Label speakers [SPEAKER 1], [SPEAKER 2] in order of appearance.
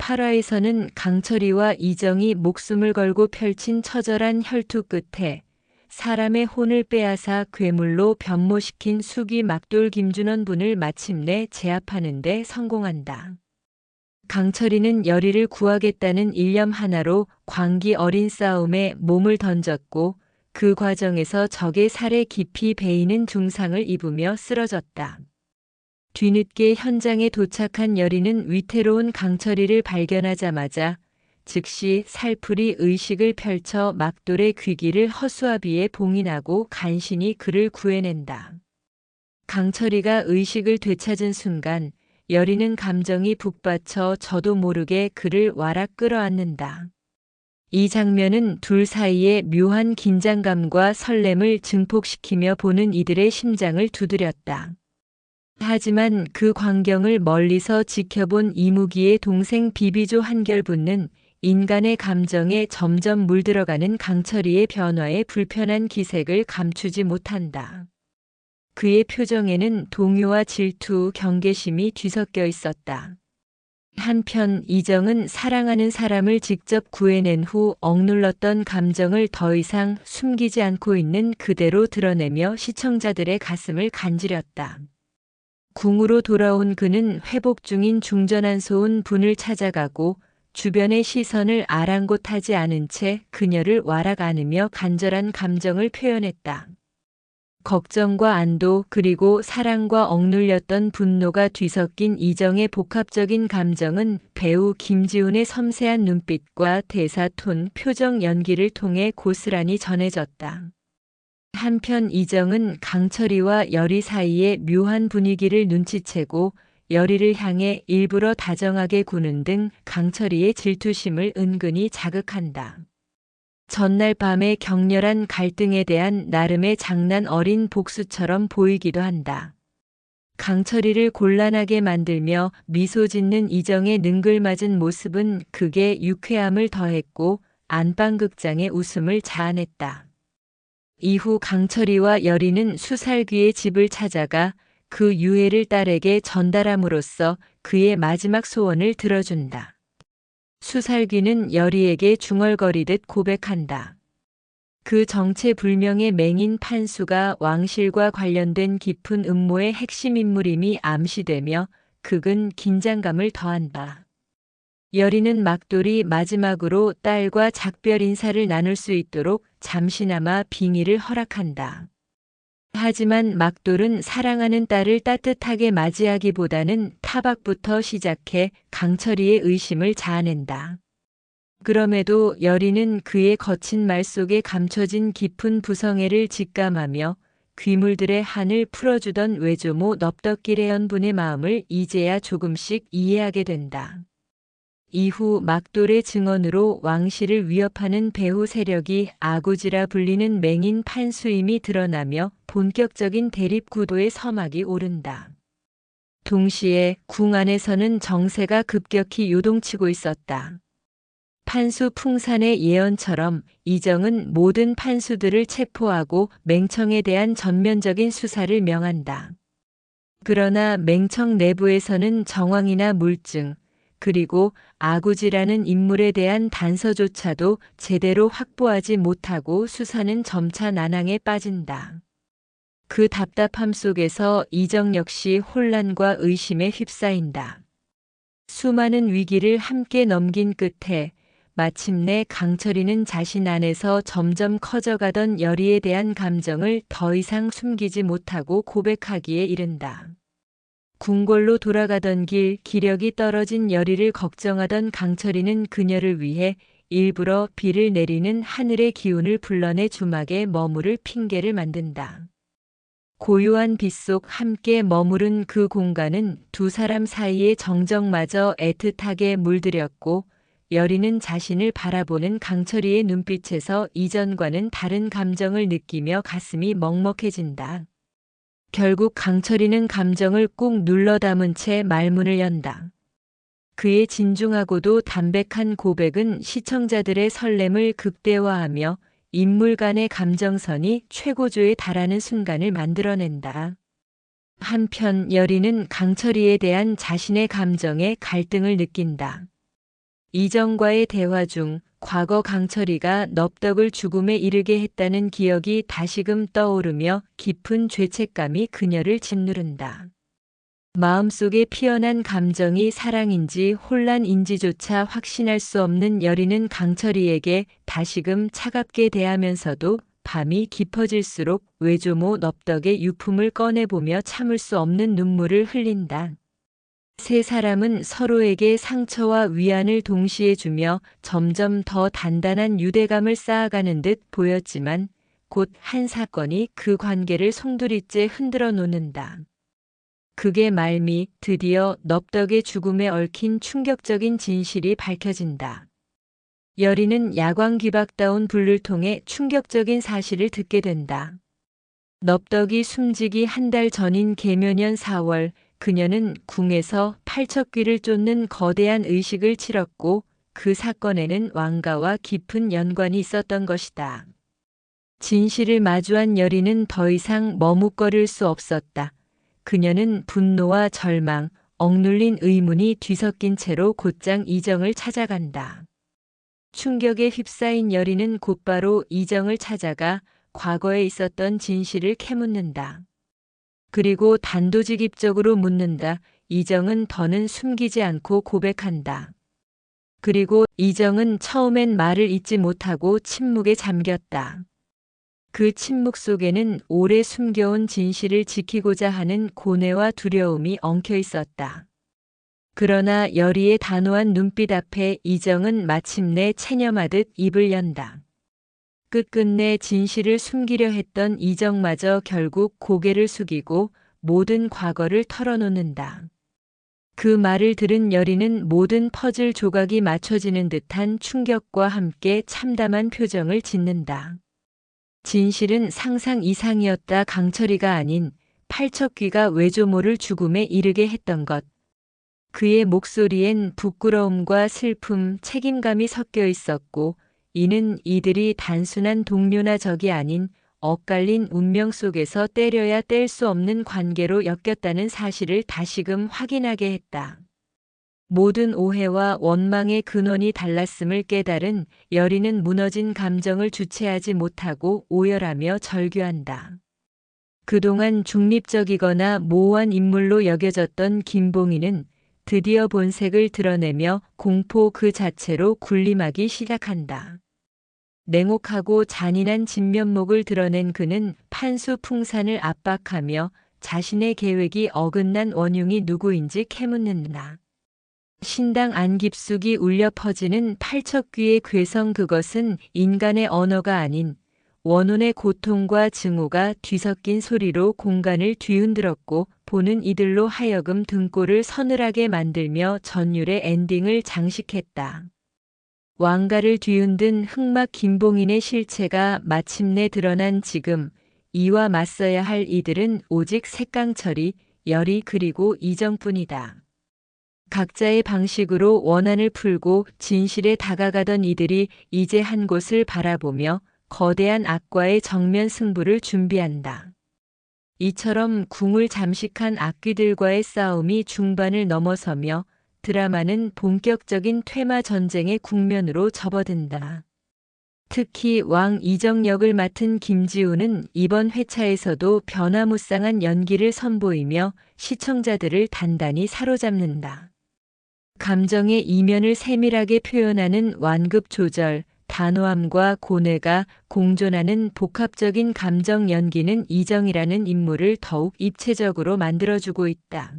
[SPEAKER 1] 8화에서는 강철이와 이정이 목숨을 걸고 펼친 처절한 혈투 끝에 사람의 혼을 빼앗아 괴물로 변모시킨 수기 막돌 김준원 분을 마침내 제압하는 데 성공한다. 강철이는 여리를 구하겠다는 일념 하나로 광기 어린 싸움에 몸을 던졌고 그 과정에서 적의 살에 깊이 베이는 중상을 입으며 쓰러졌다. 뒤늦게 현장에 도착한 여리는 위태로운 강철이를 발견하자마자 즉시 살풀이 의식을 펼쳐 막돌의 귀기를 허수아비에 봉인하고 간신히 그를 구해낸다. 강철이가 의식을 되찾은 순간 여리는 감정이 북받쳐 저도 모르게 그를 와락 끌어안는다. 이 장면은 둘 사이의 묘한 긴장감과 설렘을 증폭시키며 보는 이들의 심장을 두드렸다. 하지만 그 광경을 멀리서 지켜본 이무기의 동생 비비조 한결분는 인간의 감정에 점점 물들어가는 강철이의 변화에 불편한 기색을 감추지 못한다. 그의 표정에는 동요와 질투, 경계심이 뒤섞여 있었다. 한편 이정은 사랑하는 사람을 직접 구해낸 후 억눌렀던 감정을 더 이상 숨기지 않고 있는 그대로 드러내며 시청자들의 가슴을 간지렸다. 궁으로 돌아온 그는 회복 중인 중전한소운 분을 찾아가고 주변의 시선을 아랑곳하지 않은 채 그녀를 와락 안으며 간절한 감정을 표현했다. 걱정과 안도 그리고 사랑과 억눌렸던 분노가 뒤섞인 이정의 복합적인 감정은 배우 김지훈의 섬세한 눈빛과 대사 톤, 표정 연기를 통해 고스란히 전해졌다. 한편 이정은 강철이와 여리 사이의 묘한 분위기를 눈치채고 여리를 향해 일부러 다정하게 구는 등 강철이의 질투심을 은근히 자극한다. 전날 밤의 격렬한 갈등에 대한 나름의 장난 어린 복수처럼 보이기도 한다. 강철이를 곤란하게 만들며 미소 짓는 이정의 능글맞은 모습은 극의 유쾌함을 더했고 안방극장의 웃음을 자아냈다. 이후 강철이와 여리는 수살귀의 집을 찾아가 그 유해를 딸에게 전달함으로써 그의 마지막 소원을 들어준다. 수살귀는 여리에게 중얼거리듯 고백한다. 그 정체불명의 맹인 판수가 왕실과 관련된 깊은 음모의 핵심 인물임이 암시되며 극은 긴장감을 더한다. 여리는 막돌이 마지막으로 딸과 작별 인사를 나눌 수 있도록 잠시나마 빙의를 허락한다. 하지만 막돌은 사랑하는 딸을 따뜻하게 맞이하기보다는 타박부터 시작해 강철이의 의심을 자아낸다. 그럼에도 여리는 그의 거친 말 속에 감춰진 깊은 부성애를 직감하며 귀물들의 한을 풀어주던 외조모 넙덕기래연분의 마음을 이제야 조금씩 이해하게 된다. 이후 막돌의 증언으로 왕실을 위협하는 배후 세력이 아구지라 불리는 맹인 판수임이 드러나며 본격적인 대립 구도의 서막이 오른다. 동시에 궁 안에서는 정세가 급격히 요동치고 있었다. 판수 풍산의 예언처럼 이정은 모든 판수들을 체포하고 맹청에 대한 전면적인 수사를 명한다. 그러나 맹청 내부에서는 정황이나 물증, 그리고 아구지라는 인물에 대한 단서조차도 제대로 확보하지 못하고 수사는 점차 난항에 빠진다. 그 답답함 속에서 이정 역시 혼란과 의심에 휩싸인다. 수많은 위기를 함께 넘긴 끝에 마침내 강철이는 자신 안에서 점점 커져가던 여리에 대한 감정을 더 이상 숨기지 못하고 고백하기에 이른다. 궁궐로 돌아가던 길 기력이 떨어진 여리를 걱정하던 강철이는 그녀를 위해 일부러 비를 내리는 하늘의 기운을 불러내 주막에 머무를 핑계를 만든다. 고요한 빛 속 함께 머무른 그 공간은 두 사람 사이의 정적마저 애틋하게 물들였고 여리는 자신을 바라보는 강철이의 눈빛에서 이전과는 다른 감정을 느끼며 가슴이 먹먹해진다. 결국 강철이는 감정을 꾹 눌러 담은 채 말문을 연다. 그의 진중하고도 담백한 고백은 시청자들의 설렘을 극대화하며 인물 간의 감정선이 최고조에 달하는 순간을 만들어낸다. 한편 여리는 강철이에 대한 자신의 감정에 갈등을 느낀다. 이정과의 대화 중 과거 강철이가 넙덕을 죽음에 이르게 했다는 기억이 다시금 떠오르며 깊은 죄책감이 그녀를 짓누른다. 마음속에 피어난 감정이 사랑인지 혼란인지조차 확신할 수 없는 여리는 강철이에게 다시금 차갑게 대하면서도 밤이 깊어질수록 외조모 넙덕의 유품을 꺼내보며 참을 수 없는 눈물을 흘린다. 세 사람은 서로에게 상처와 위안을 동시에 주며 점점 더 단단한 유대감을 쌓아가는 듯 보였지만 곧 한 사건이 그 관계를 송두리째 흔들어 놓는다. 극의 말미 드디어 넙덕의 죽음에 얽힌 충격적인 진실이 밝혀진다. 여리는 야광귀박다운 불을 통해 충격적인 사실을 듣게 된다. 넙덕이 숨지기 한 달 전인 계묘년 4월 그녀는 궁에서 팔척귀를 쫓는 거대한 의식을 치렀고 그 사건에는 왕가와 깊은 연관이 있었던 것이다. 진실을 마주한 여리는 더 이상 머뭇거릴 수 없었다. 그녀는 분노와 절망, 억눌린 의문이 뒤섞인 채로 곧장 이정을 찾아간다. 충격에 휩싸인 여리는 곧바로 이정을 찾아가 과거에 있었던 진실을 캐묻는다. 그리고 단도직입적으로 묻는다. 이정은 더는 숨기지 않고 고백한다. 그리고 이정은 처음엔 말을 잇지 못하고 침묵에 잠겼다. 그 침묵 속에는 오래 숨겨온 진실을 지키고자 하는 고뇌와 두려움이 엉켜 있었다. 그러나 여리의 단호한 눈빛 앞에 이정은 마침내 체념하듯 입을 연다. 끝끝내 진실을 숨기려 했던 이정마저 결국 고개를 숙이고 모든 과거를 털어놓는다. 그 말을 들은 여리는 모든 퍼즐 조각이 맞춰지는 듯한 충격과 함께 참담한 표정을 짓는다. 진실은 상상 이상이었다. 강철이가 아닌 팔척귀가 외조모를 죽음에 이르게 했던 것. 그의 목소리엔 부끄러움과 슬픔, 책임감이 섞여 있었고 이는 이들이 단순한 동료나 적이 아닌 엇갈린 운명 속에서 때려야 뗄 수 없는 관계로 엮였다는 사실을 다시금 확인하게 했다. 모든 오해와 원망의 근원이 달랐음을 깨달은 여리는 무너진 감정을 주체하지 못하고 오열하며 절규한다. 그동안 중립적이거나 모호한 인물로 여겨졌던 김봉희는 드디어 본색을 드러내며 공포 그 자체로 군림하기 시작한다. 냉혹하고 잔인한 진면목을 드러낸 그는 판수 풍산을 압박하며 자신의 계획이 어긋난 원흉이 누구인지 캐묻는다. 신당 안 깊숙이 울려 퍼지는 팔척귀의 괴성, 그것은 인간의 언어가 아닌 원혼의 고통과 증오가 뒤섞인 소리로 공간을 뒤흔들었고 보는 이들로 하여금 등골을 서늘하게 만들며 전율의 엔딩을 장식했다. 왕가를 뒤흔든 흑막 김봉인의 실체가 마침내 드러난 지금 이와 맞서야 할 이들은 오직 색강철이, 여리 그리고 이정뿐이다. 각자의 방식으로 원한을 풀고 진실에 다가가던 이들이 이제 한 곳을 바라보며 거대한 악과의 정면 승부를 준비한다. 이처럼 궁을 잠식한 악귀들과의 싸움이 중반을 넘어서며 드라마는 본격적인 퇴마 전쟁의 국면으로 접어든다. 특히 왕 이정 역을 맡은 김지우는 이번 회차에서도 변화무쌍한 연기를 선보이며 시청자들을 단단히 사로잡는다. 감정의 이면을 세밀하게 표현하는 완급 조절, 단호함과 고뇌가 공존하는 복합적인 감정 연기는 이정이라는 인물을 더욱 입체적으로 만들어주고 있다.